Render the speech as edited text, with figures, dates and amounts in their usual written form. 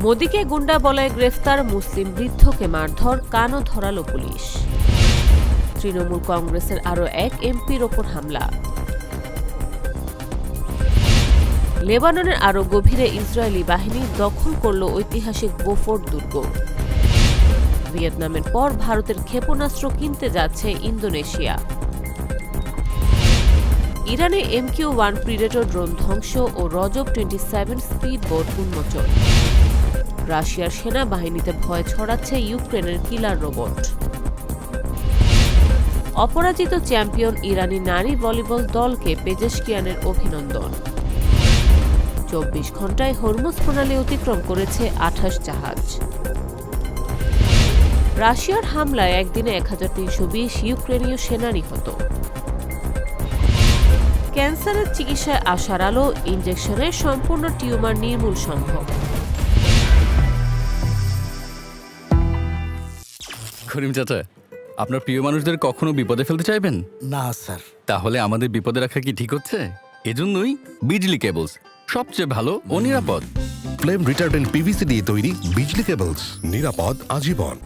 মোদিকে গুন্ডা বলায় গ্রেফতার মুসলিম বৃদ্ধকে মারধর, কানও ধরালো পুলিশ। তৃণমূল কংগ্রেসের আরও এক এমপির ওপর হামলা। লেবাননের আরও গভীরে ইসরায়েলি বাহিনী দখল করল ঐতিহাসিক বোফোর্ট দুর্গ। ভিয়েতনামের পর ভারতের ক্ষেপণাস্ত্র কিনতে যাচ্ছে ইন্দোনেশিয়া। ইরানে MQ-1 প্রিডেটর ড্রোন ধ্বংস ও রজব 27 স্পিড বোট উন্মোচন। রাশিয়ার সেনাবাহিনীতে ভয় ছড়াচ্ছে ইউক্রেনের কিলার রোবট। অপরাজিত চ্যাম্পিয়ন ইরানি নারী ভলিবল দলকে পেজেশকিয়ানের অভিনন্দন। 24 ঘণ্টায় হরমুজ প্রণালী অতিক্রম করেছে 28 জাহাজ। রাশিয়ার হামলায় একদিনে 1320 ইউক্রেনীয় সেনা নিহত। ক্যান্সারের চিকিৎসায় আশার আলো, ইনজেকশনের সম্পূর্ণ টিউমার নির্মূল সম্ভব। করিম চাচা, আপনার প্রিয় মানুষদের কখনো বিপদে ফেলতে চাইবেন না স্যার। তাহলে আমাদের বিপদে রাখা কি ঠিক হচ্ছে? এজন্যই বিজলি কেবলস সবচেয়ে ভালো ও নিরাপদ। ফ্লেম রিটার্ডেন্ট PVC দিয়ে তৈরি বিজলি কেবলস, নিরাপদ আজীবন।